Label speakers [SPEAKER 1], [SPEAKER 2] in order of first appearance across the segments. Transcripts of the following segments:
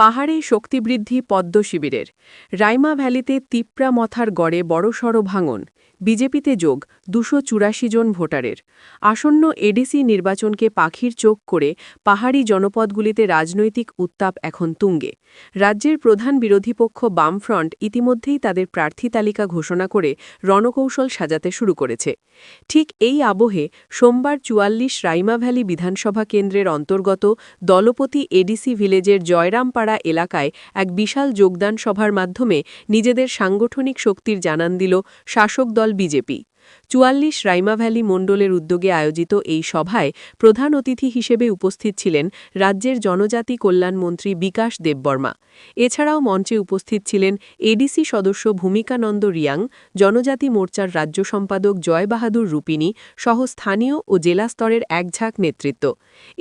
[SPEAKER 1] পাহাড়ে শক্তিবৃদ্ধি পদ্ম শিবিরের রাইমা ভ্যালিতে তিপ্রা মথার গড়ে বড়সড় ভাঙন বিজেপিতে যোগ ২৮৪ জন ভোটারের আসন্ন এডিসি নির্বাচনকে পাখির চোখ করে পাহাড়ি জনপদগুলিতে রাজনৈতিক উত্তাপ এখন তুঙ্গে রাজ্যের প্রধান বিরোধী পক্ষ বামফ্রন্ট ইতিমধ্যেই তাদের প্রার্থী তালিকা ঘোষণা করে রণকৌশল সাজাতে শুরু করেছে ঠিক এই আবহে সোমবার ৪৪ রাইমা ভ্যালি বিধানসভা কেন্দ্রের অন্তর্গত দলপতি এডিসি ভিলেজের জয়রামপাড়া এলাকায় এক বিশাল যোগদান সভার মাধ্যমে নিজেদের সাংগঠনিক শক্তির জানান দিল শাসক দল বিজেপি ৪৪ রাইমা ভ্যালি মণ্ডলের উদ্যোগে আয়োজিত এই সভায় প্রধান অতিথি হিসেবে উপস্থিত ছিলেন রাজ্যের জনজাতি কল্যাণমন্ত্রী বিকাশ দেববর্মা এছাড়াও মঞ্চে উপস্থিত ছিলেন এডিসি সদস্য ভূমিকানন্দ রিয়াং জনজাতি মোর্চার রাজ্য সম্পাদক জয় বাহাদুর রূপিনী সহ স্থানীয় ও জেলা স্তরের একঝাঁক নেতৃত্ব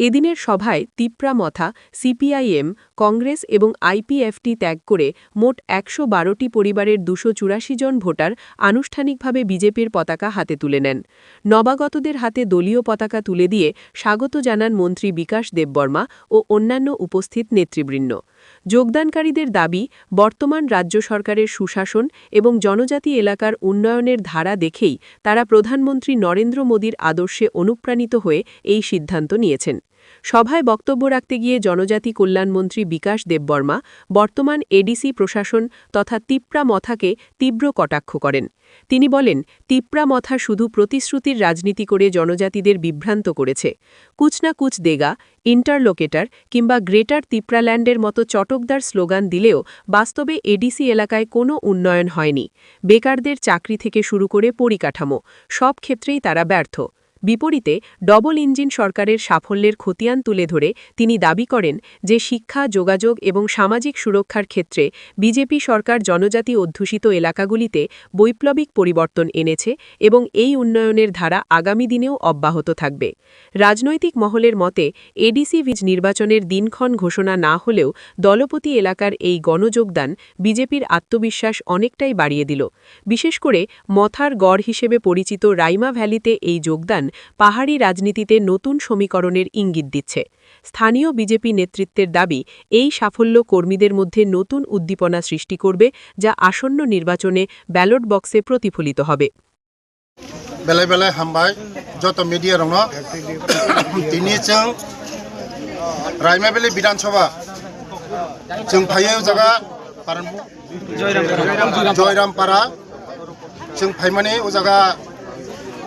[SPEAKER 1] এদিনের সভায় তিপ্রা মথা সিপিআইএম কংগ্রেস এবং আইপিএফটি ত্যাগ করে মোট ১১২টি পরিবারের ২৮৪ জন ভোটার আনুষ্ঠানিকভাবে বিজেপির পতাকা হাতে তুলে নেন নবাগতদের হাতে দলীয় পতাকা তুলে দিয়ে স্বাগত জানান মন্ত্রী বিকাশ দেববর্মা ও অন্যান্য উপস্থিত নেতৃবৃন্দ যোগদানকারীদের দাবি বর্তমান রাজ্য সরকারের সুশাসন এবং জনজাতি এলাকার উন্নয়নের ধারা দেখেই তারা প্রধানমন্ত্রী নরেন্দ্র মোদীর আদর্শে অনুপ্রাণিত হয়ে এই সিদ্ধান্ত নিয়েছেন সভায় বক্তব্য রাখতে গিয়ে জনজাতি কল্যাণমন্ত্রী বিকাশ দেববর্মা বর্তমান এডিসি প্রশাসন তথা তিপ্রা মথাকে তীব্র কটাক্ষ করেন তিনি বলেন তিপ্রা মথা শুধু প্রতিশ্রুতির রাজনীতি করে জনজাতিদের বিভ্রান্ত করেছে কুছ না কুছ দেগা ইন্টারলোকেটার কিংবা গ্রেটার তিপ্রাল্যান্ডের মতো চটকদার স্লোগান দিলেও বাস্তবে এডিসি এলাকায় কোনো উন্নয়ন হয়নি বেকারদের চাকরি থেকে শুরু করে পরিকাঠামো সব ক্ষেত্রেই তারা ব্যর্থ বিপরীতে ডবল ইঞ্জিন সরকারের সাফল্যের খতিয়ান তুলে ধরে তিনি দাবি করেন যে শিক্ষা যোগাযোগ এবং সামাজিক সুরক্ষার ক্ষেত্রে বিজেপি সরকার জনজাতি অধ্যুষিত এলাকাগুলিতে বৈপ্লবিক পরিবর্তন এনেছে এবং এই উন্নয়নের ধারা আগামী দিনেও অব্যাহত থাকবে রাজনৈতিক মহলের মতে এডিসি ভিজ নির্বাচনের দিনক্ষণ ঘোষণা না হলেও দলপতি এলাকার এই গণযোগদান বিজেপির আত্মবিশ্বাস অনেকটাই বাড়িয়ে দিল বিশেষ করে মথার গড় হিসেবে পরিচিত রাইমা ভ্যালিতে এই যোগদান পাহাড়ি রাজনীতিতে নতুন সমীকরণের ইঙ্গিত দিচ্ছে স্থানীয় বিজেপি নেতৃত্বের দাবি এই সাফল্য কর্মীদের মধ্যে নতুন উদ্দীপনা সৃষ্টি করবে যা আসন্ন নির্বাচনে ব্যালট বক্সে প্রতিফলিত হবে
[SPEAKER 2] বেলায় বেলায় হামবাই যত মিডিয়া রং তিনি जों রাইমা ভ্যালি বিধানসভা जों फायो जागा जयरामपारा जों फायमाने ओ जागा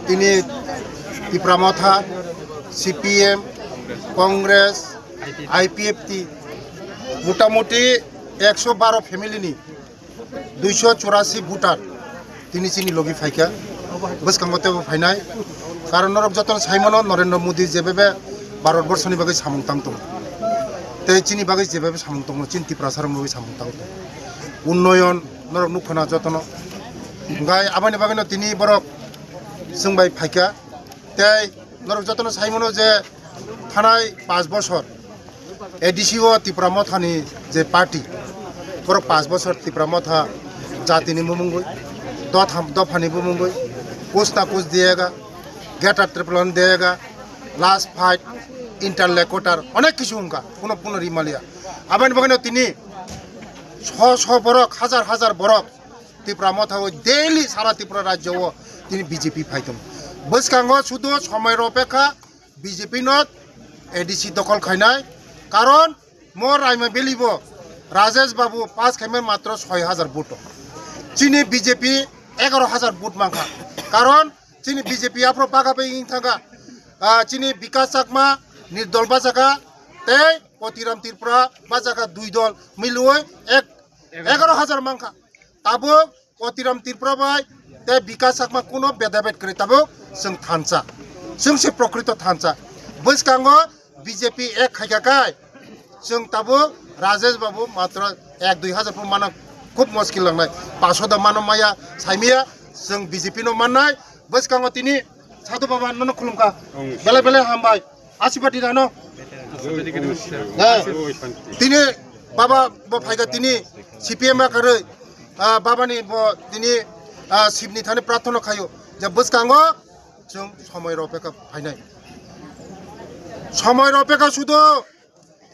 [SPEAKER 2] তিনি তিপ্রা মথা সিপিএম কংগ্রেস আইপিএফটি মোটামুটি ১১২ ফ্যামিলিনি ২৮৪ ভোটার তিনি চিনি লগি ফাইকা বসকাঙ্গতে ফাইনাই কারণ নরক যতন সাইমন নরেন্দ্র মোদী যেভাবে ভারতবর্ষনি বাকি সামুংতাং দं তে চিনি বাকি যেভাবে সামুংতাং চিন তিপ্রাসার বাকি সামুংতাং উন্নয়ন নরক নুখনা যতন গাই আবানি বাকি তিনি বরক जोंबाय फाइका তাই নরক যতন সাইমনো যে থানায় ৫ বছর এডিসিও তিপ্রা মথানি যে পার্টি বরক ৫ বছর তিপ্রা মথা জাতিনি মুমুঙ্গই দফানি মুমুঙ্গই कुछ ना कुछ दिएगा गेटर ट्रिपलन दिएगा लास्ट फाइट इंटरलेकोटार अनेक किछु उनका कोनो पुनः रिमालिया आबान बगनो तिनी ৬০০ बरक हाजार हाजार बरक त्रिपुरा मथा डेली सारा त्रिपुरा राज्य তিনি বিজেপি ফাইতম বসকাঙ্গ শুধু সময়ের অপেক্ষা বিজেপি নত এডিসি দখল খাইনাই কারণ মোর রাইমা বেলিব রাজেশ বাবু ৫ খাইমে মাত্র ৬০০০ ভোট চিনি বিজেপি ১১০০০ ভোট মাখা কারণ চিনি বিজেপি আপ্র পাগাবে ইং থাকা চিনি বিকাশ চাকমা নির্দল বাজাকা তাই পতিরাম ত্রিপুরা বাজাকা ২ দল মিলুই ১১০০০ মাখা তাবো পতিরাম ত্রিপুরা বাই তাই বিকাশ চাকমা কোনো বেদাবেদ করে তাবো जों थानसा जों से प्रकृत थानसा बसकांग बीजेपी एक खाइकाय जों ताबो राजेश बाबू मात्र ১-২ माना खूब मुश्किल लांनाय ৫০০ दा मानो माया साइमिया जों बीजेपी नो माननाय बसकांग तिनी साधु बाबा नन खुलुमका बेले बेले हामबाय आशीर्वाद दिनो तिनी बाबा बो फाइगा तिनी सीपीएम करे बाबानी बो तिनी शिवनी थाने प्रार्थना खायो जब बसकांग जों समयर अपेक्षा फाइनाय समयर अपेक्षा शुधु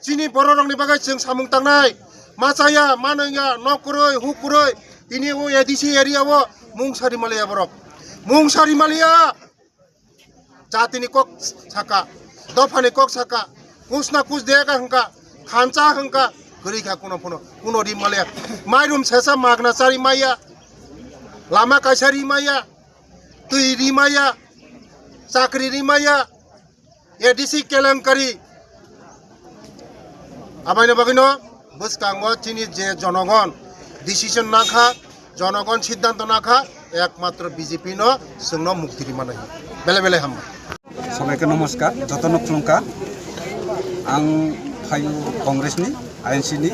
[SPEAKER 2] चिनी बर रंगनि बागै जों सामुं तांनाय মাছায়া মানয়া নকরই হুকুরই তিনি ও এডিসি এরিয়াও মুংসারি মালিয়া বরক মুংসারি মালিয়া জাতিনি কক সাকা দফানি কক সাকা কুসনা কুস দেगा হংকা খানচা হংকা গরিখা কোনো রি মালিয়া মাইরুম সেসা মাগনা চারি মাইয়া লামা কাইসারি মাইয়া তুই রি মাইয়া চাকরি রি মাইয়া এডিসি কেলেঙ্কারি আবাইনো বাগিনো বসকাঙ্গ চিনি যে জনগণ ডিসিশন না খা জনগণ সিদ্ধান্ত না খা একমাত্র বিজেপি ন जोंन मुक्ति माने बेले बेले हामबाय
[SPEAKER 3] सबाइके नमस्कार जतन खुलुमका आं फायु कंग्रेसनि आइएनसिनि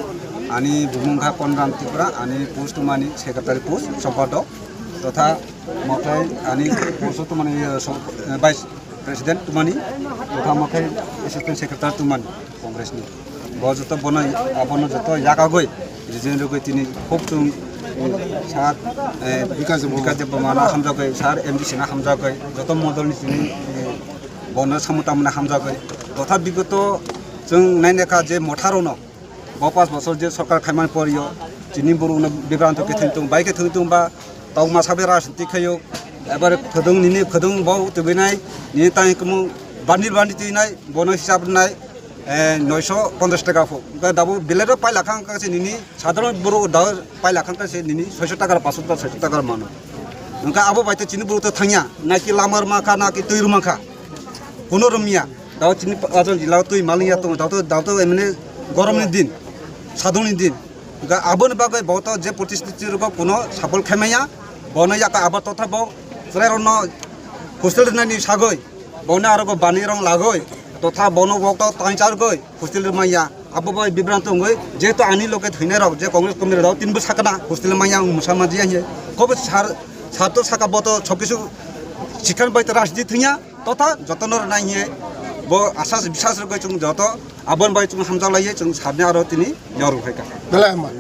[SPEAKER 3] आनी बुमुंखा कनराम त्रिपुरा आनी पोस्ट तुमानि सेक्रेटारि पोस्ट सम्पादक तथा मथाय आनी पोस्ट तुमानि भाइस प्रेसिडेंट तुमानि तथा मथाय एसिस्टेंट सेक्रेटारि तुमानि कंग्रेसनि बजत बनाय आबन जत यागागय जेनरगय तिनि खूब तुम सार विकास माना हामजागय सार एमडीसी ना हामजागय जत मदलनि तिनि बन सामुतामना हामजागय तथा विगत जों नायनायखा जे मथारनो 5 बছর जे सरकार खामानि परियो जिनि बरुनो बिब्रांत के थंतुं बाइके थंतुं बा ताव मासाबे राजनीति खयो एबार खदों निनि खदों बाव तबेनाय नि ताइकमु बान्दिल तिनाय बन हिसाब नाय 950 টাকা ফো দাবো বিলের পাই লাখাং কাছে নিনি সাধারণ বড় দাও পাই লাখাং কাছে নিনি 600 টাকার 500 টাকার মানো নকা আবো বাইতে চিনি বড় তো থাইয়া নাকি লামার মাখা নাকি তৈর মাখা কোন রমিয়া দাও চিনি আজন জিলাও তুই মালিয়া তো দাও তো এমনি গরমের দিন সাধনের দিন নকা আবন বাগে বহুত যে প্রতিশ্রুতির কোন সফল খেমাইয়া বনয়া কা আবার তথা বউ ফ্রেরন হোস্টেল নানি সাগই বনে আর বানি রং লাগই तथा बन वक्त ताइचार गई हस्टेल माइया अब विभ्रांत गई जेहेतु आनी लोके थैने रहो जे कांग्रेस कमिटी रहो तीन साकना हस्टेल माइया मुसामाजी है कब सार सातो साका बत सबकिछु शिक्षण बाइते राजनीति थैया तथा जतनर नाइए बो आशा विश्वास गई जों जत आबन बाइ जों हामजा लाइए जों सारने आरो तिनी न्यार फायका
[SPEAKER 2] बेले हामबाय